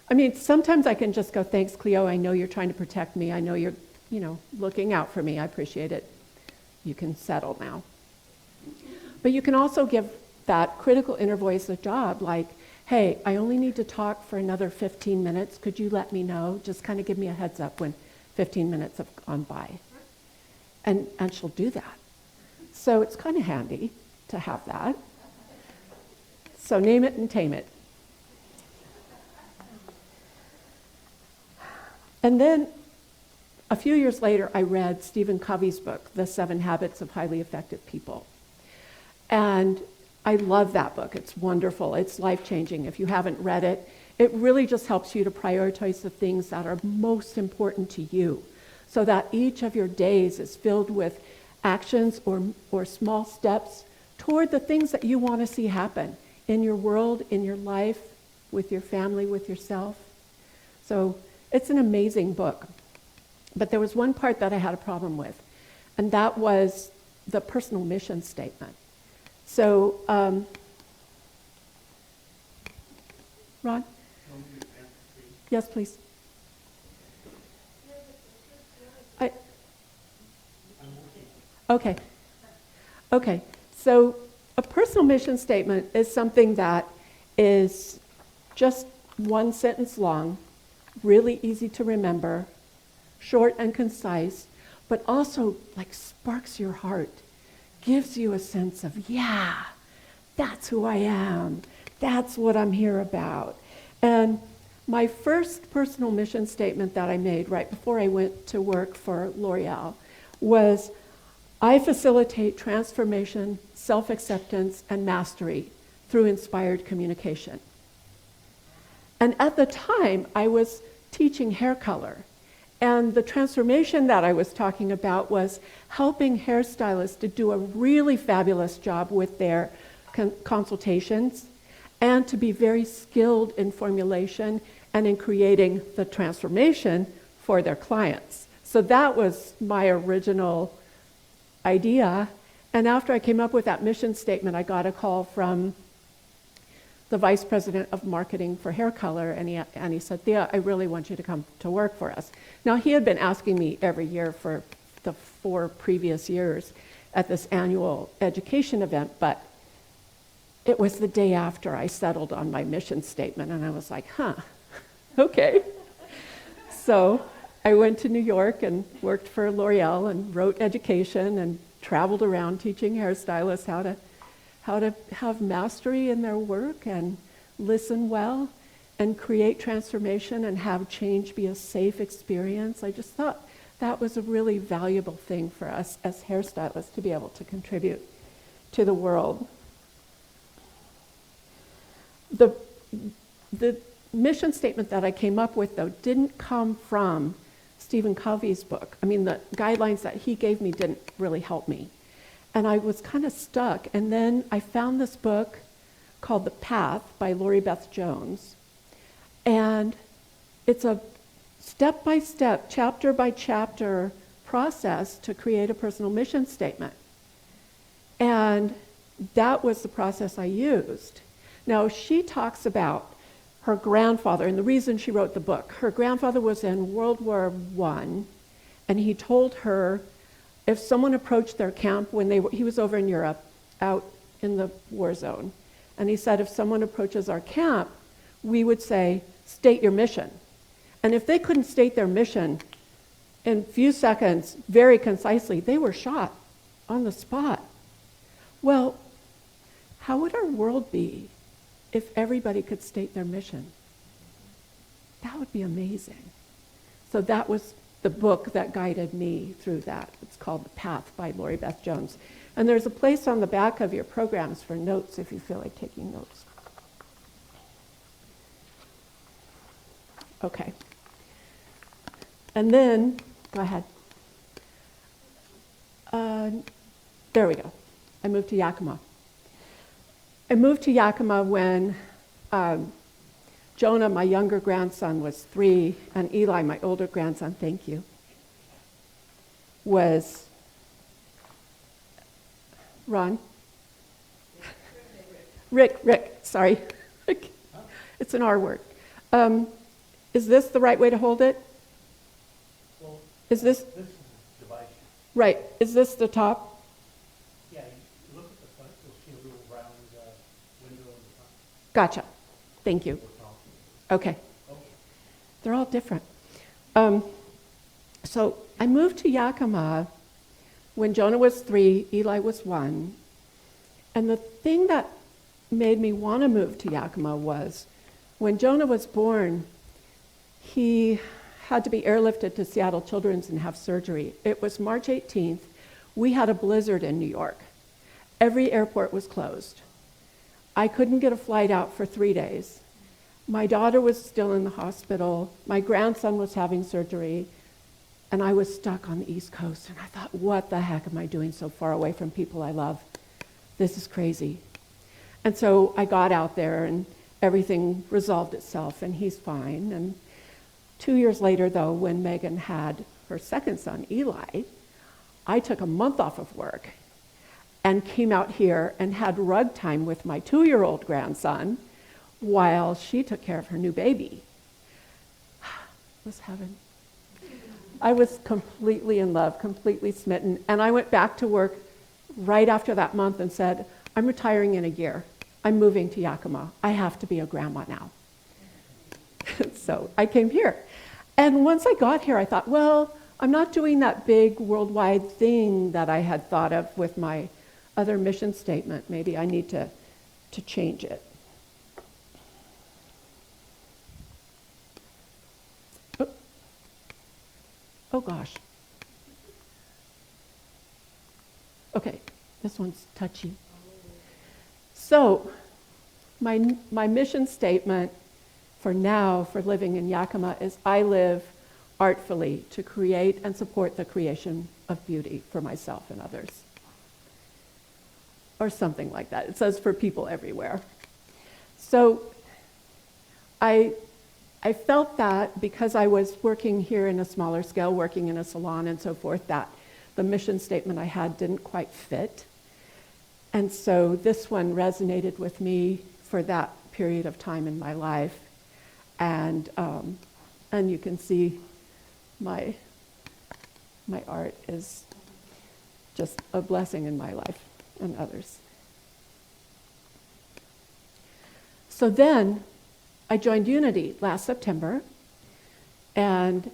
I mean, sometimes I can just go, thanks, Cleo. I know you're trying to protect me. I know you're, looking out for me. I appreciate it. You can settle now. But you can also give that critical inner voice a job, like, hey, I only need to talk for another 15 minutes. Could you let me know? Just kind of give me a heads up when 15 minutes have gone by. And she'll do that. So it's kind of handy to have that. So name it and tame it. And then a few years later, I read Stephen Covey's book, The 7 Habits of Highly Effective People. And I love that book. It's wonderful. It's life-changing. If you haven't read it, it really just helps you to prioritize the things that are most important to you, so that each of your days is filled with actions or small steps toward the things that you want to see happen in your world, in your life, with your family, with yourself. So it's an amazing book. But there was one part that I had a problem with, and that was the personal mission statement. So, Ron? Yes, please. Okay. So a personal mission statement is something that is just one sentence long, really easy to remember, short and concise, but also like sparks your heart, gives you a sense of, yeah, that's who I am. That's what I'm here about. And my first personal mission statement that I made right before I went to work for L'Oreal was, I facilitate transformation, self-acceptance, and mastery through inspired communication. And at the time, I was teaching hair color. And the transformation that I was talking about was helping hairstylists to do a really fabulous job with their consultations and to be very skilled in formulation and in creating the transformation for their clients. So that was my original idea. And after I came up with that mission statement, I got a call from the vice president of marketing for hair color, and he said, Thea, I really want you to come to work for us. Now, he had been asking me every year for the 4 previous years at this annual education event, but it was the day after I settled on my mission statement, and I was like, okay. So I went to New York and worked for L'Oreal and wrote education and traveled around teaching hairstylists how to have mastery in their work and listen well and create transformation and have change be a safe experience. I just thought that was a really valuable thing for us as hairstylists to be able to contribute to the world. The mission statement that I came up with, though, didn't come from Stephen Covey's book. I mean, the guidelines that he gave me didn't really help me. And I was kind of stuck. And then I found this book called The Path by Lori Beth Jones. And it's a step-by-step, chapter-by-chapter process to create a personal mission statement. And that was the process I used. Now, she talks about her grandfather, and the reason she wrote the book. Her grandfather was in World War I, and he told her if someone approached their camp when he was over in Europe, out in the war zone, and he said, if someone approaches our camp, we would say, state your mission. And if they couldn't state their mission in a few seconds, very concisely, they were shot on the spot. Well, how would our world be if everybody could state their mission? That would be amazing. So that was the book that guided me through that. It's called The Path by Lori Beth Jones. And there's a place on the back of your programs for notes if you feel like taking notes. Okay. And then, go ahead. There we go. I moved to Yakima. I moved to Yakima when Jonah, my younger grandson, was 3, and Eli, my older grandson, thank you, was, Ron? Rick, sorry. It's an R word. Is this the right way to hold it? Well, Is this, this is the device. right, is this the top? Yeah, you look at the front, you'll see a little round window in the front. Gotcha. Thank you. Or top. Okay. Okay. They're all different. So I moved to Yakima when Jonah was 3, Eli was 1. And the thing that made me want to move to Yakima was when Jonah was born, he had to be airlifted to Seattle Children's and have surgery. It was March 18th. We had a blizzard in New York. Every airport was closed. I couldn't get a flight out for 3 days. My daughter was still in the hospital. My grandson was having surgery. And I was stuck on the East Coast. And I thought, what the heck am I doing so far away from people I love? This is crazy. And so I got out there and everything resolved itself and he's fine. And 2 years later, though, when Megan had her second son, Eli, I took a month off of work and came out here and had rug time with my 2-year-old grandson while she took care of her new baby. It was heaven. I was completely in love, completely smitten. And I went back to work right after that month and said, I'm retiring in a year. I'm moving to Yakima. I have to be a grandma now. So I came here. And once I got here, I thought, well, I'm not doing that big worldwide thing that I had thought of with my other mission statement. Maybe I need to change it. Oh gosh. Okay, this one's touchy. So, my mission statement for now, for living in Yakima, is I live artfully to create and support the creation of beauty for myself and others. Or something like that. It says for people everywhere. So, I felt that because I was working here in a smaller scale, working in a salon and so forth, that the mission statement I had didn't quite fit. And so this one resonated with me for that period of time in my life. And you can see my art is just a blessing in my life and others. So then I joined Unity last September and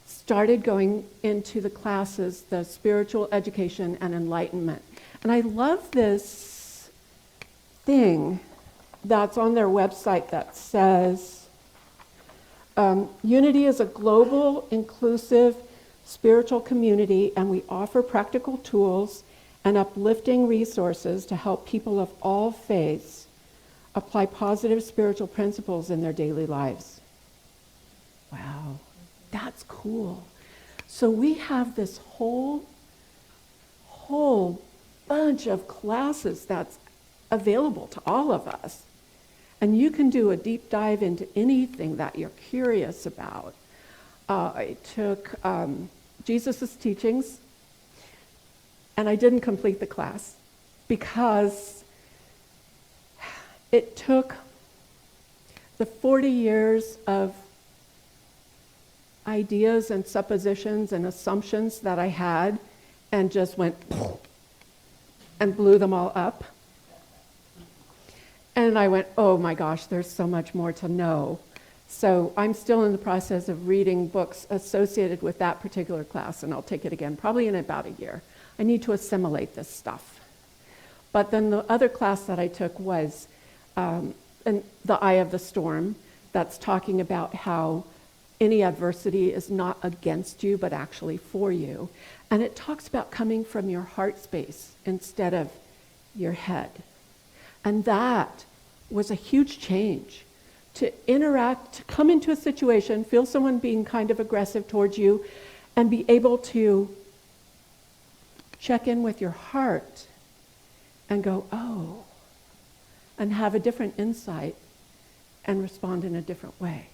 started going into the classes, the spiritual education and enlightenment. And I love this thing that's on their website that says, Unity is a global, inclusive, spiritual community, and we offer practical tools and uplifting resources to help people of all faiths apply positive spiritual principles in their daily lives. Wow, that's cool. So we have this whole bunch of classes that's available to all of us. And you can do a deep dive into anything that you're curious about. I took Jesus' teachings, and I didn't complete the class because it took the 40 years of ideas and suppositions and assumptions that I had and just went and blew them all up. And I went, oh my gosh, there's so much more to know. So I'm still in the process of reading books associated with that particular class, and I'll take it again, probably in about a year. I need to assimilate this stuff. But then the other class that I took was in the Eye of the Storm, that's talking about how any adversity is not against you, but actually for you. And it talks about coming from your heart space instead of your head. And that was a huge change. To interact, to come into a situation, feel someone being kind of aggressive towards you, and be able to check in with your heart and go, oh, and have a different insight and respond in a different way.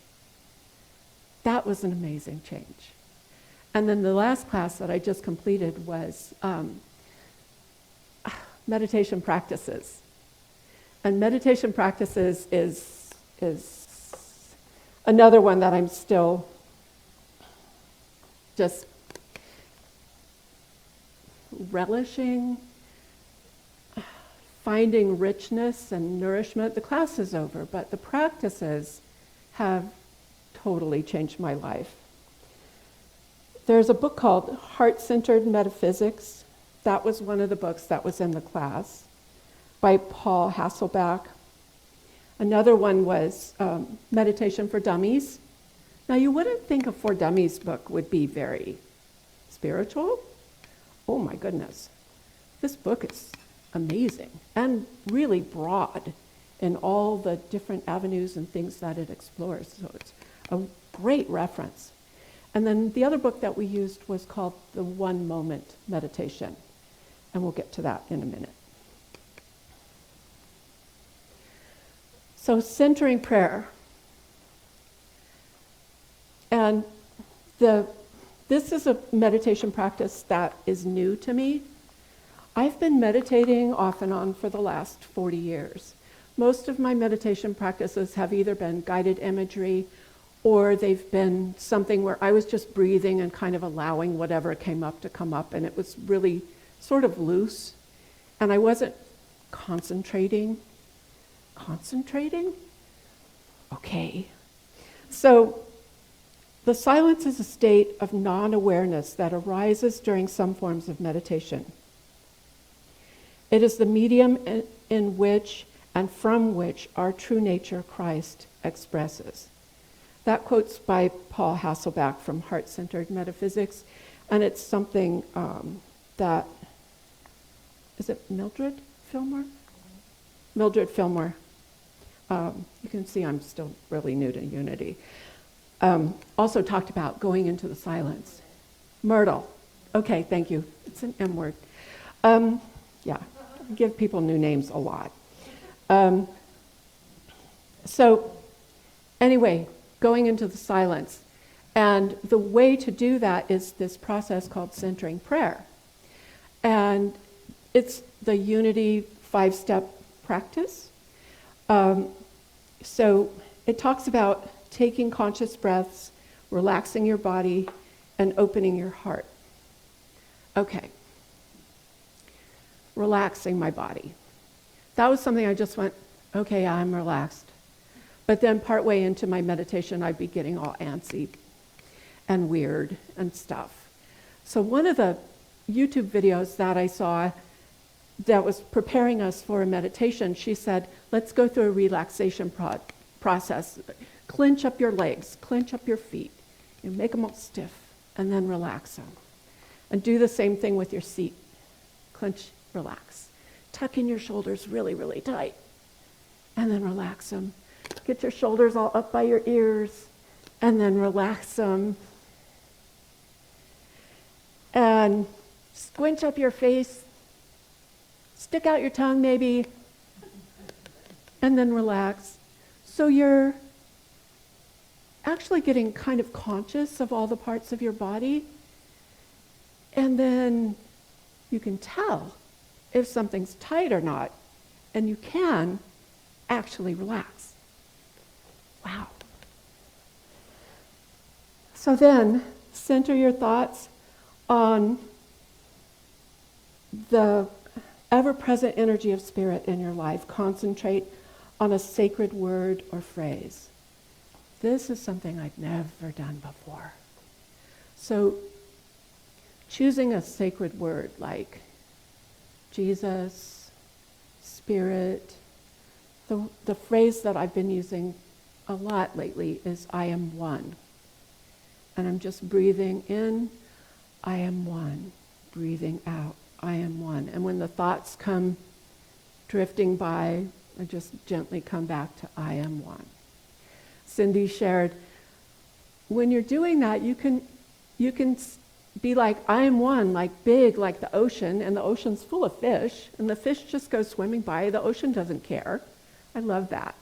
That was an amazing change. And then the last class that I just completed was meditation practices. And meditation practices is Another one that I'm still just relishing, finding richness and nourishment. The class is over, but the practices have totally changed my life. There's a book called Heart-Centered Metaphysics. That was one of the books that was in the class by Paul Hasselbach. Another one was Meditation for Dummies. Now, you wouldn't think a For Dummies book would be very spiritual. Oh my goodness. This book is amazing and really broad in all the different avenues and things that it explores. So it's a great reference. And then the other book that we used was called The One Moment Meditation. And we'll get to that in a minute. So centering prayer. And this is a meditation practice that is new to me. I've been meditating off and on for the last 40 years. Most of my meditation practices have either been guided imagery or they've been something where I was just breathing and kind of allowing whatever came up to come up, and it was really sort of loose, and I wasn't concentrating. Concentrating? Okay. So the silence is a state of non-awareness that arises during some forms of meditation. It is the medium in which and from which our true nature, Christ, expresses. That quote's by Paul Hasselbach from Heart-Centered Metaphysics, and it's something that, is it Mildred Fillmore? Mildred Fillmore. You can see I'm still really new to Unity. Also talked about going into the silence. Myrtle. Okay, thank you. It's an M word. Yeah, I give people new names a lot. So anyway, going into the silence. And the way to do that is this process called centering prayer. And it's the Unity 5-step practice. So it talks about taking conscious breaths, relaxing your body, and opening your heart. Okay. Relaxing my body. That was something I just went, okay, I'm relaxed. But then partway into my meditation, I'd be getting all antsy and weird and stuff. So one of the YouTube videos that I saw that was preparing us for a meditation, she said, let's go through a relaxation process. Clench up your legs, clench up your feet, make them all stiff, and then relax them. And do the same thing with your seat. Clench, relax. Tuck in your shoulders really, really tight, and then relax them. Get your shoulders all up by your ears, and then relax them. And squinch up your face, stick out your tongue maybe, and then relax. So you're actually getting kind of conscious of all the parts of your body, and then you can tell if something's tight or not, and you can actually relax. Wow. So then, center your thoughts on the ever-present energy of spirit in your life. Concentrate on a sacred word or phrase. This is something I've never done before. So, choosing a sacred word like Jesus, Spirit. The phrase that I've been using a lot lately is I am one. And I'm just breathing in, I am one. Breathing out, I am one. And when the thoughts come drifting by, I just gently come back to I am one. Cindy shared, when you're doing that, you can be like, I am one, like big, like the ocean, and the ocean's full of fish, and the fish just go swimming by. The ocean doesn't care. I love that.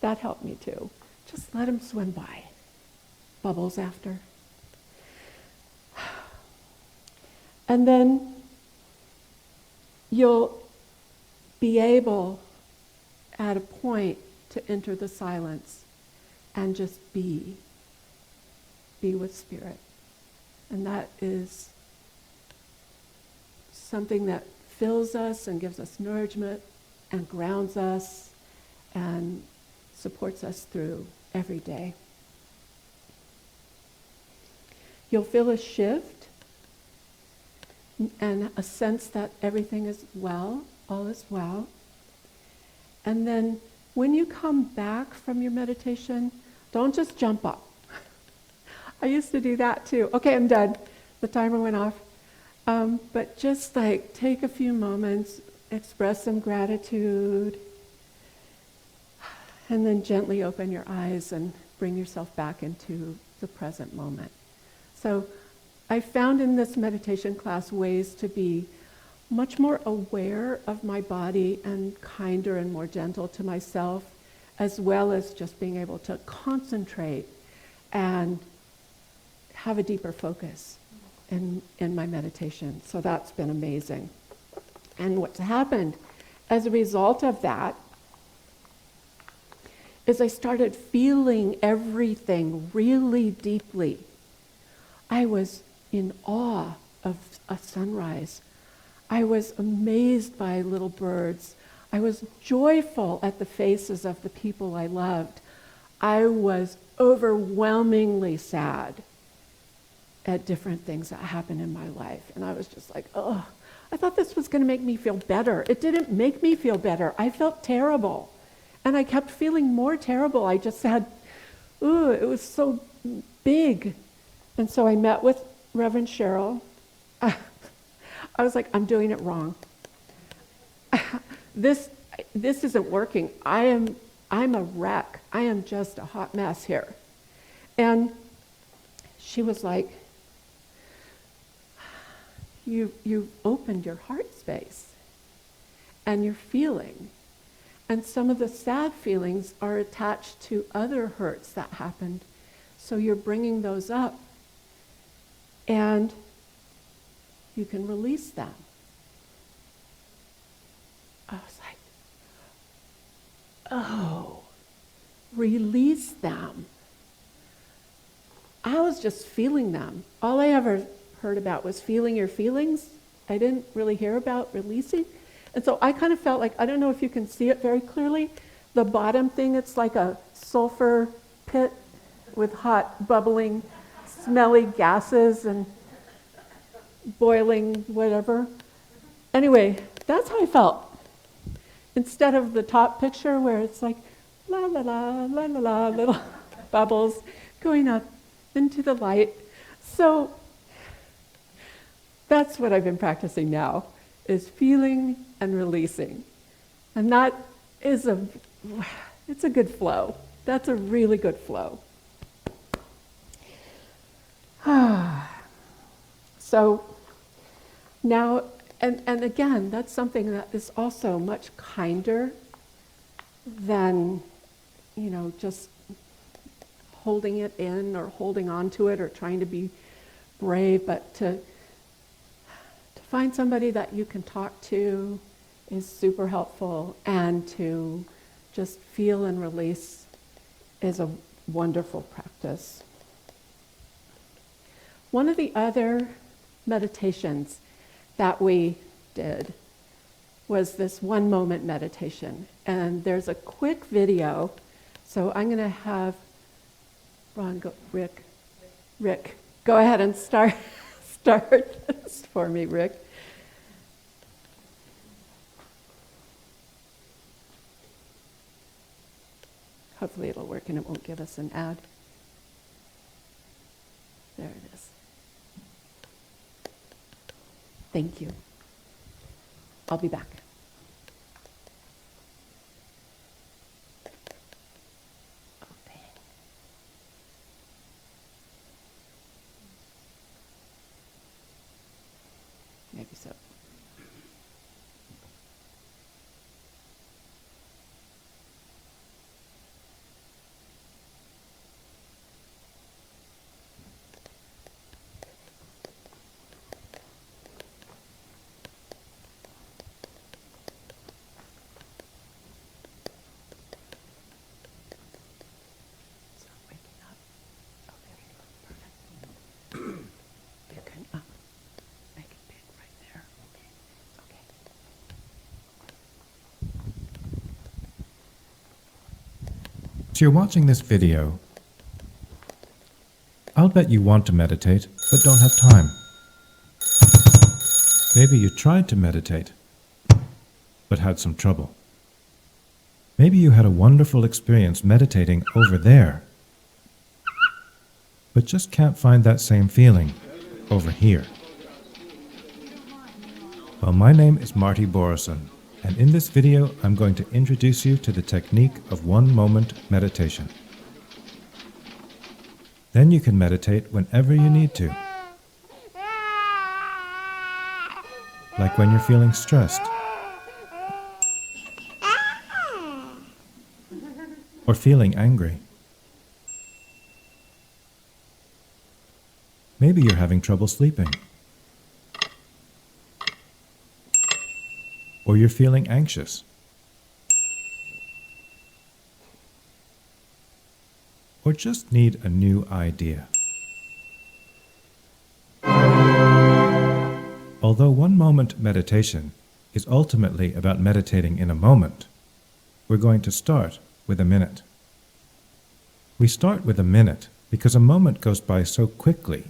That helped me too. Just let them swim by. Bubbles after. And then you'll be able, at a point, to enter the silence. and just be with Spirit. And that is something that fills us and gives us nourishment and grounds us and supports us through every day. You'll feel a shift and a sense that everything is well, all is well. And then when you come back from your meditation, don't just jump up. I used to do that too. Okay, I'm done. The timer went off. But just like take a few moments, express some gratitude, and then gently open your eyes and bring yourself back into the present moment. So I found in this meditation class ways to be much more aware of my body and kinder and more gentle to myself, as well as just being able to concentrate and have a deeper focus in my meditation. So that's been amazing. And what's happened as a result of that is I started feeling everything really deeply. I was in awe of a sunrise. I was amazed by little birds. I was joyful at the faces of the people I loved. I was overwhelmingly sad at different things that happened in my life. And I was just like, oh, I thought this was going to make me feel better. It didn't make me feel better. I felt terrible. And I kept feeling more terrible. I just said, ooh, it was so big. And so I met with Reverend Cheryl. I was like, I'm doing it wrong. This isn't working. I'm a wreck. I am just a hot mess here. And she was like, you opened your heart space and you're feeling. And some of the sad feelings are attached to other hurts that happened. So you're bringing those up. And you can release them. I was like, oh, release them. I was just feeling them. All I ever heard about was feeling your feelings. I didn't really hear about releasing. And so I kind of felt like, I don't know if you can see it very clearly, the bottom thing, it's like a sulfur pit with hot, bubbling, smelly gases and boiling whatever. Anyway, that's how I felt. Instead of the top picture where it's like, la la la, la la la, little bubbles going up into the light. So that's what I've been practicing now, is feeling and releasing. And that is it's a good flow. That's a really good flow. So now, and again, that's something that is also much kinder than, just holding it in or holding on to it or trying to be brave, but to find somebody that you can talk to is super helpful, and to just feel and release is a wonderful practice. One of the other meditations that we did was this one moment meditation. And there's a quick video. So I'm going to have Rick, go ahead and start this for me, Rick. Hopefully it'll work and it won't give us an ad. There it is. Thank you. I'll be back. Oh, dang. Maybe so. you're watching this video, I'll bet you want to meditate, but don't have time. Maybe you tried to meditate, but had some trouble. Maybe you had a wonderful experience meditating over there, but just can't find that same feeling over here. Well, my name is Marty Borison, and in this video I'm going to introduce you to the technique of one-moment meditation. Then you can meditate whenever you need to. Like when you're feeling stressed, or feeling angry. Maybe you're having trouble sleeping, or you're feeling anxious, or just need a new idea. Although one-moment meditation is ultimately about meditating in a moment, we're going to start with a minute. We start with a minute because a moment goes by so quickly,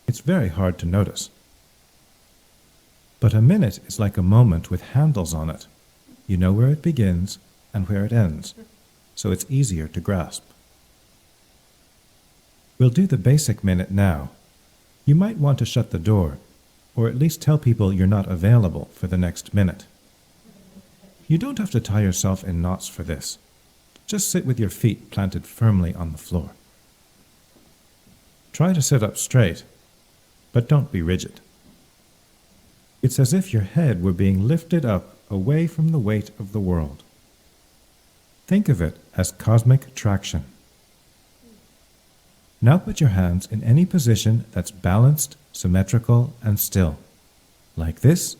it's very hard to notice. But a minute is like a moment with handles on it. You know where it begins and where it ends, so it's easier to grasp. We'll do the basic minute now. You might want to shut the door, or at least tell people you're not available for the next minute. You don't have to tie yourself in knots for this. Just sit with your feet planted firmly on the floor. Try to sit up straight, but don't be rigid. It's as if your head were being lifted up away from the weight of the world. Think of it as cosmic traction. Now put your hands in any position that's balanced, symmetrical, and still. Like this,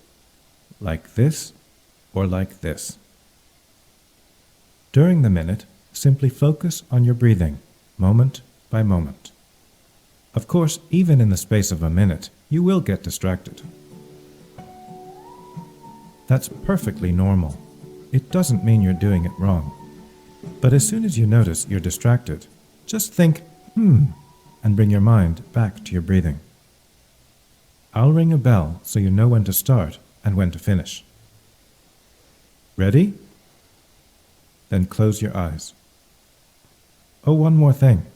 or like this. During the minute, simply focus on your breathing, moment by moment. Of course, even in the space of a minute, you will get distracted. That's perfectly normal. It doesn't mean you're doing it wrong. But as soon as you notice you're distracted, just think, and bring your mind back to your breathing. I'll ring a bell so you know when to start and when to finish. Ready? Then close your eyes. Oh, one more thing.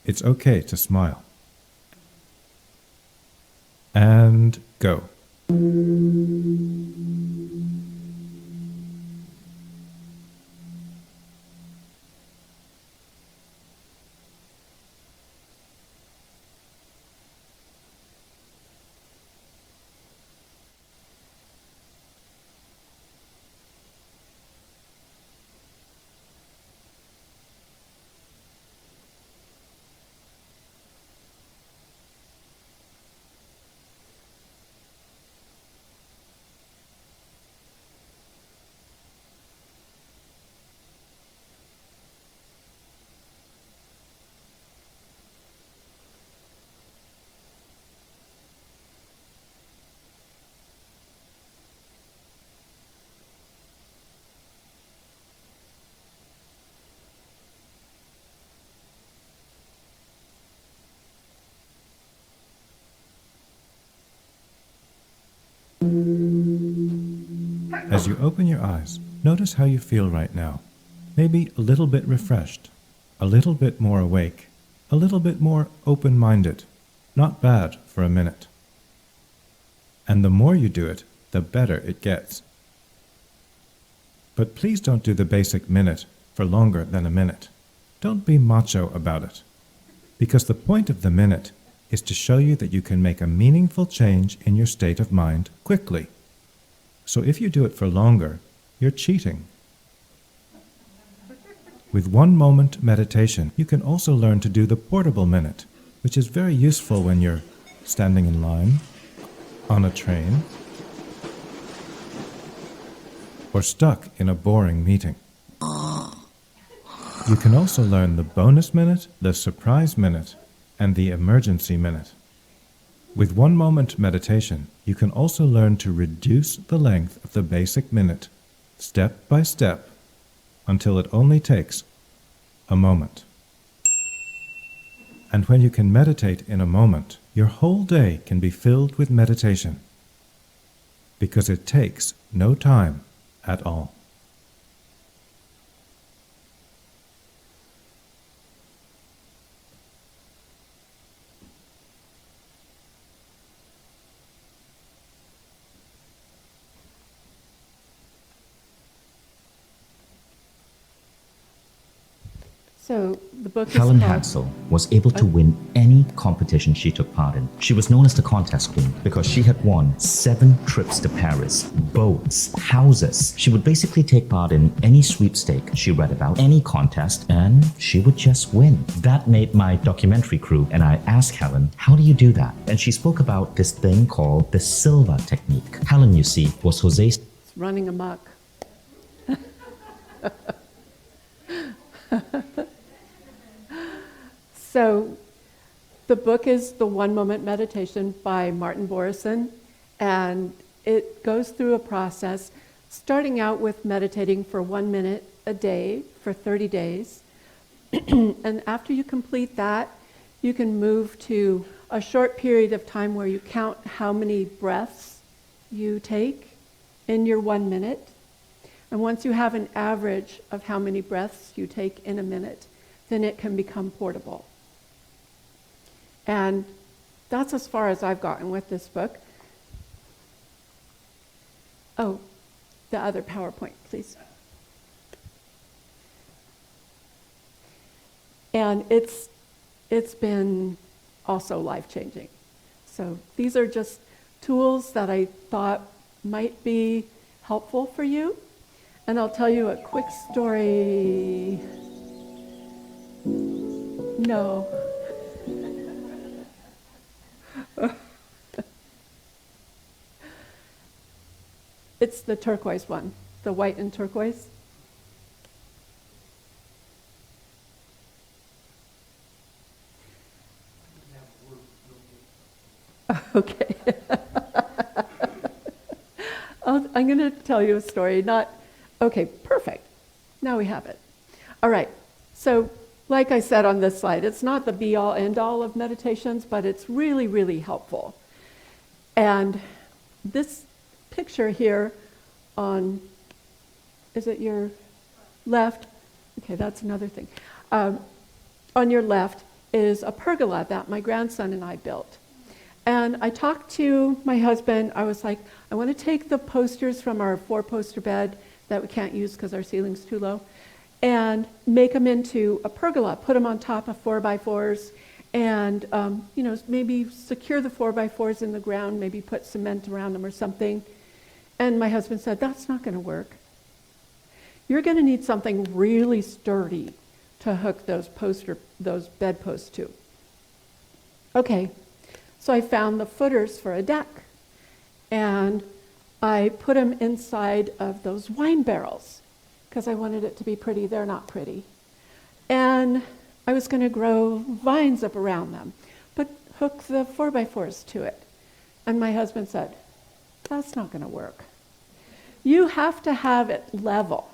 It's okay to smile. And go. As you open your eyes, notice how you feel right now. Maybe a little bit refreshed, a little bit more awake, a little bit more open-minded. Not bad for a minute. And the more you do it, the better it gets. But please don't do the basic minute for longer than a minute. Don't be macho about it. Because the point of the minute is to show you that you can make a meaningful change in your state of mind quickly. So if you do it for longer, you're cheating. With one-moment meditation, you can also learn to do the portable minute, which is very useful when you're standing in line, on a train, or stuck in a boring meeting. You can also learn the bonus minute, the surprise minute, and the emergency minute. With one-moment meditation, you can also learn to reduce the length of the basic minute, step by step, until it only takes a moment. And when you can meditate in a moment, your whole day can be filled with meditation, because it takes no time at all. So the book is Helen called... Hansel was able to win any competition she took part in. She was known as the contest queen because she had won 7 trips to Paris, boats, houses. She would basically take part in any sweepstake she read about, any contest, and she would just win. That made my documentary crew, and I asked Helen, how do you do that? And she spoke about this thing called the Silva technique. Helen, you see, was Jose's It's running amok. So the book is The One Moment Meditation by Martin Borison, and it goes through a process starting out with meditating for 1 minute a day for 30 days. And after you complete that, you can move to a short period of time where you count how many breaths you take in your 1 minute. And once you have an average of how many breaths you take in a minute, then it can become portable. And that's as far as I've gotten with this book. Oh, the other PowerPoint, please. And it's been also life-changing. So these are just tools that I thought might be helpful for you. And I'll tell you a quick story. No. It's the turquoise one, the white and turquoise. Okay. I'm going to tell you a story. Okay, perfect. Now we have it. All right. So, like I said on this slide, it's not the be-all, end-all of meditations, but it's really, really helpful. And this picture here on, is it your left? Okay, that's another thing. On your left is a pergola that my grandson and I built. And I talked to my husband. I was like, I want to take the posters from our 4-poster bed that we can't use because our ceiling's too low, and make them into a pergola, put them on top of 4x4s, and maybe secure the 4x4s in the ground, maybe put cement around them or something. And my husband said, that's not going to work. You're going to need something really sturdy to hook those bedposts to. Okay, so I found the footers for a deck, and I put them inside of those wine barrels because I wanted it to be pretty. They're not pretty. And I was going to grow vines up around them, but hook the 4x4s to it. And my husband said, that's not going to work. You have to have it level.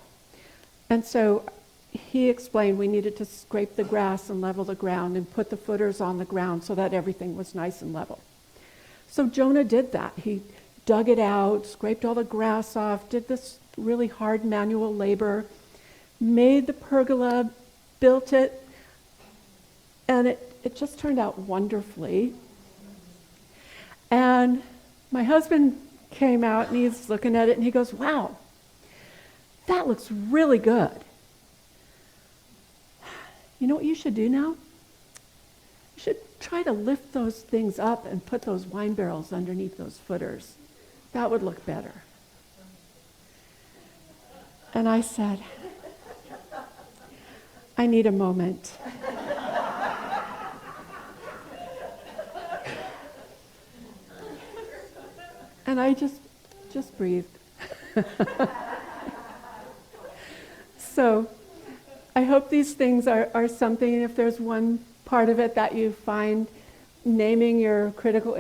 And so he explained we needed to scrape the grass and level the ground and put the footers on the ground so that everything was nice and level. So Jonah did that. He dug it out, scraped all the grass off, did this really hard manual labor, made the pergola, built it, and it just turned out wonderfully. And my husband came out and he's looking at it and he goes, wow, that looks really good. You know what you should do now? You should try to lift those things up and put those wine barrels underneath those footers. That would look better. And I said, I need a moment. And I just breathed. So I hope these things are something, if there's one part of it that you find, naming your critical